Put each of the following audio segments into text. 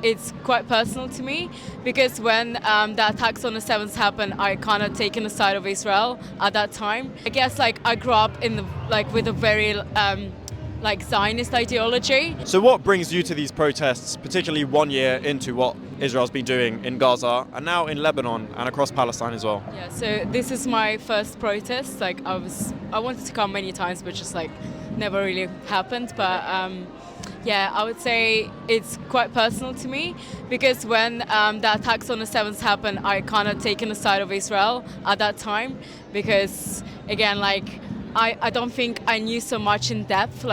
it's quite personal to me because when the attacks on the 7th happened, I kind of taken the side of Israel at that time. I guess I grew up in with a very Zionist ideology. So what brings you to these protests, particularly 1 year into what Israel's been doing in Gaza and now in Lebanon and across Palestine as well? Yeah, so this is my first protest. I wanted to come many times, but just never really happened. But I would say it's quite personal to me because when the attacks on the 7th happened, I kind of taken the side of Israel at that time because, again, I don't think I knew so much in depth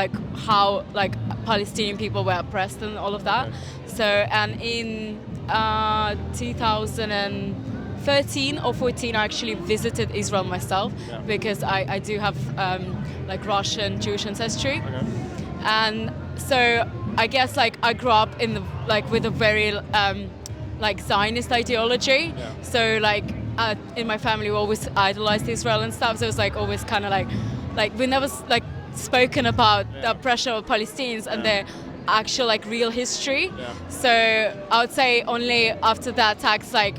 how Palestinian people were oppressed and all of that. So, and in 2013 or 14, I actually visited Israel myself because I do have Russian Jewish ancestry. And so I guess I grew up in with a very Zionist ideology. So in my family we always idolized Israel and stuff. So it was always kind of we never spoken about the oppression of Palestinians and their actual real history. So I would say only after the attacks I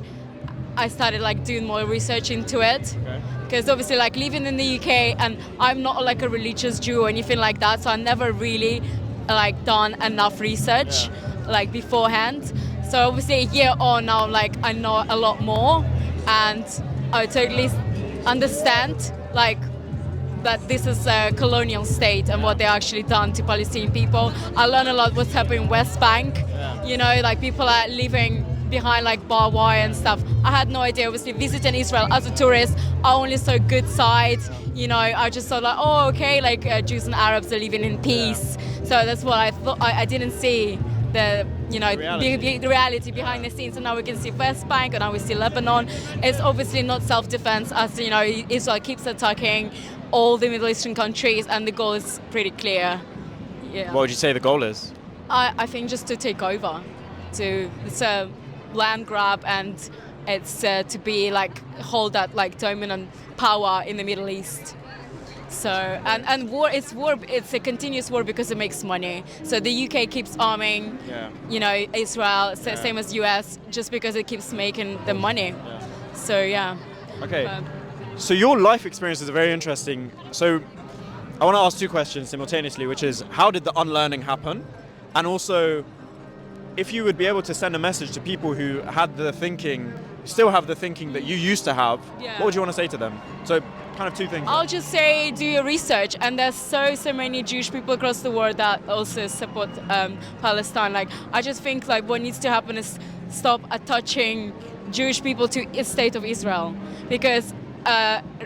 started doing more research into it. Because obviously living in the UK and I'm not a religious Jew or anything like that, so I never really done enough research beforehand. So obviously a year on now I know a lot more and I totally understand that this is a colonial state and what they actually done to Palestinian people. I learned a lot what's happening in West Bank. You know, people are living behind barbed wire and stuff. I had no idea. Obviously visiting Israel as a tourist, I only saw good side. You know, I just thought Jews and Arabs are living in peace. So that's what I thought. I didn't see the reality behind the scenes. And now we can see West Bank and now we see Lebanon. It's obviously not self-defense, as you know, Israel keeps attacking all the Middle Eastern countries and the goal is pretty clear. What would you say the goal is? I think just to take over. It's a land grab and it's to be hold that dominant power in the Middle East. So and war, it's a continuous war because it makes money. So the UK keeps arming, Israel, same as US, just because it keeps making the money. So Okay. So your life experiences are very interesting. So I want to ask two questions simultaneously, which is how did the unlearning happen? And also, if you would be able to send a message to people who had the thinking, still have the thinking that you used to have, what would you want to say to them? So kind of two things. I'll just say do your research, and there's so many Jewish people across the world that also support Palestine. I just think what needs to happen is stop attaching Jewish people to the state of Israel, because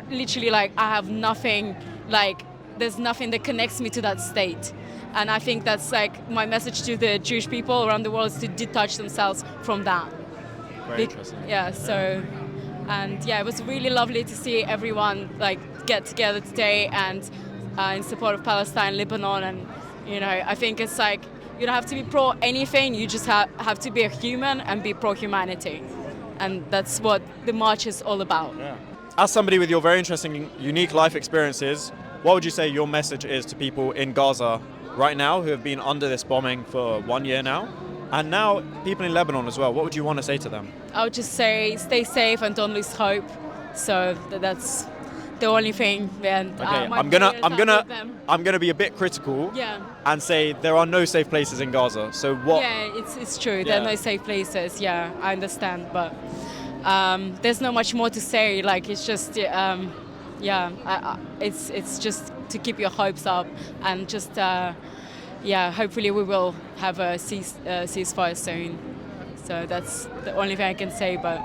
literally I have nothing, there's nothing that connects me to that state. And I think that's my message to the Jewish people around the world is to detach themselves from that. Very interesting. It was really lovely to see everyone get together today and in support of Palestine, Lebanon, and I think it's you don't have to be pro anything. You just have to be a human and be pro humanity, and that's what the march is all about. As somebody with your very interesting, unique life experiences, what would you say your message is to people in Gaza right now who have been under this bombing for 1 year now? And now people in Lebanon as well. What would you want to say to them? I would just say stay safe and don't lose hope. So that's the only thing. And, okay, I'm gonna be a bit critical and say there are no safe places in Gaza. So what? Yeah, it's true. There are no safe places. Yeah, I understand, but there's not much more to say. It's just it's just to keep your hopes up and just hopefully we will have a ceasefire soon. So that's the only thing I can say. But